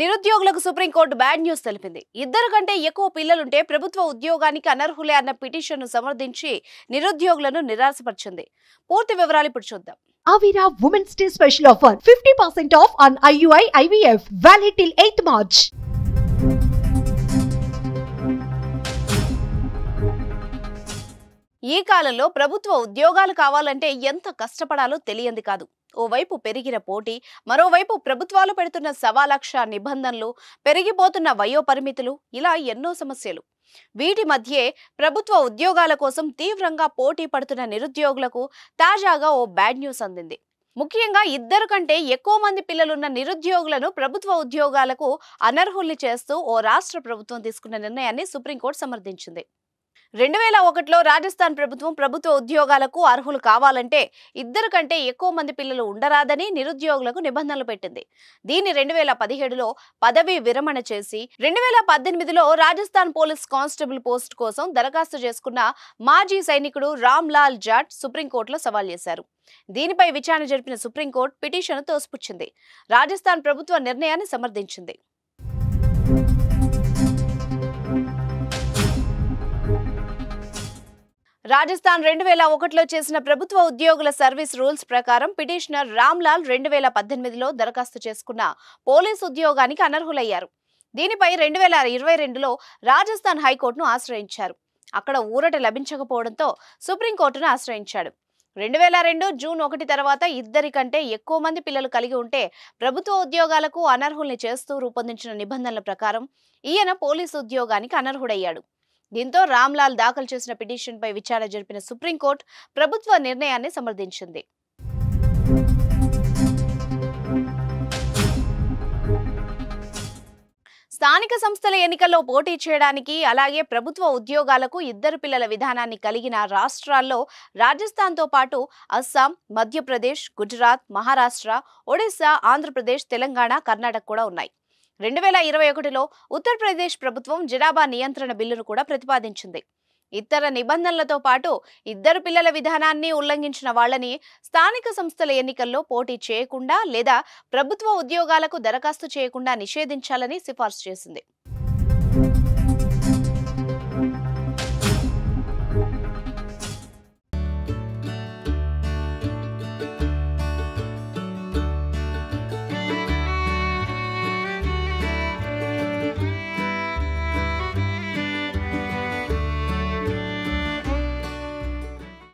నిరుద్యోగులకు supreme court bad news తెలిపింది. ఇద్దరు కంటే ఎక్కువ పిల్లలుంటే ప్రభుత్వ ఉద్యోగానికి అనర్హులే అన్న పిటిషన్ను సమర్థించి నిరుద్యోగులను నిరాశపరిచింది. పూర్తి వివరాలు ఇప్పుడు చూద్దాం. Avira Women's Day special offer 50% off on IUI IVF valid till 8th March. ఈ కాలంలో ప్రభుత్వ ఉద్యోగాలు కావాలంటే ఎంత కష్టపడాలో తెలియంది కాదు. ఓవైపు పెరిగిన పోటీ, మరోవైపు ప్రభుత్వాలు పెడుతున్న సవాలక్ష నిబంధనలు, పెరిగిపోతున్న వయోపరిమితులు, ఇలా ఎన్నో సమస్యలు. వీటి మధ్యే ప్రభుత్వ ఉద్యోగాల కోసం తీవ్రంగా పోటీ పడుతున్న నిరుద్యోగులకు తాజాగా ఓ బ్యాడ్ న్యూస్ అందింది. ముఖ్యంగా ఇద్దరు కంటే ఎక్కువ మంది పిల్లలున్న నిరుద్యోగులను ప్రభుత్వ ఉద్యోగాలకు అనర్హుల్ని చేస్తూ ఓ రాష్ట్ర ప్రభుత్వం తీసుకున్న నిర్ణయాన్ని సుప్రీంకోర్టు సమర్థించింది. 2001లో రాజస్థాన్ ప్రభుత్వం ప్రభుత్వ ఉద్యోగాలకు అర్హులు కావాలంటే ఇద్దరు కంటే ఎక్కువ మంది పిల్లలు ఉండరాదని నిరుద్యోగులకు నిబంధనలు పెట్టింది. దీన్ని 2017లో పదవీ విరమణ చేసి 2018లో రాజస్థాన్ పోలీస్ కానిస్టేబుల్ పోస్ట్ కోసం దరఖాస్తు చేసుకున్న మాజీ సైనికుడు రామ్ లాల్ జాట్ సుప్రీంకోర్టులో సవాల్ చేశారు. దీనిపై విచారణ జరిపిన సుప్రీంకోర్టు పిటిషన్ తోసిపుచ్చింది. రాజస్థాన్ ప్రభుత్వ నిర్ణయాన్ని సమర్థించింది. రాజస్థాన్ 2001లో చేసిన ప్రభుత్వ ఉద్యోగుల సర్వీస్ రూల్స్ ప్రకారం పిటిషనర్ రామ్ లాల్ 2018లో దరఖాస్తు చేసుకున్న పోలీసు ఉద్యోగానికి అనర్హులయ్యారు. దీనిపై 2022లో రాజస్థాన్ హైకోర్టును ఆశ్రయించారు. అక్కడ ఊరట లభించకపోవడంతో సుప్రీంకోర్టును ఆశ్రయించాడు. 2002 జూన్ 1 తర్వాత ఇద్దరి కంటే ఎక్కువ మంది పిల్లలు కలిగి ఉంటే ప్రభుత్వ ఉద్యోగాలకు అనర్హుల్ని చేస్తూ రూపొందించిన నిబంధనల ప్రకారం ఈయన పోలీసు ఉద్యోగానికి అనర్హుడయ్యాడు. దీంతో రామ్ లాల్ దాఖలు చేసిన పిటిషన్పై విచారణ జరిపిన సుప్రీంకోర్టు ప్రభుత్వ నిర్ణయాన్ని సమర్థించింది. స్థానిక సంస్థల ఎన్నికల్లో పోటీ చేయడానికి, అలాగే ప్రభుత్వ ఉద్యోగాలకు ఇద్దరు పిల్లల విధానాన్ని కలిగిన రాష్ట్రాల్లో రాజస్థాన్తో పాటు అస్సాం, మధ్యప్రదేశ్, గుజరాత్, మహారాష్ట్ర, ఒడిశా, ఆంధ్రప్రదేశ్, తెలంగాణ, కర్ణాటక కూడా ఉన్నాయి. 2021లో ఉత్తరప్రదేశ్ ప్రభుత్వం జనాభా నియంత్రణ బిల్లును కూడా ప్రతిపాదించింది. ఇతర నిబంధనలతో పాటు ఇద్దరు పిల్లల విధానాన్ని ఉల్లంఘించిన వాళ్ళని స్థానిక సంస్థల ఎన్నికల్లో పోటీ చేయకుండా లేదా ప్రభుత్వ ఉద్యోగాలకు దరఖాస్తు చేయకుండా నిషేధించాలని సిఫార్సు చేసింది.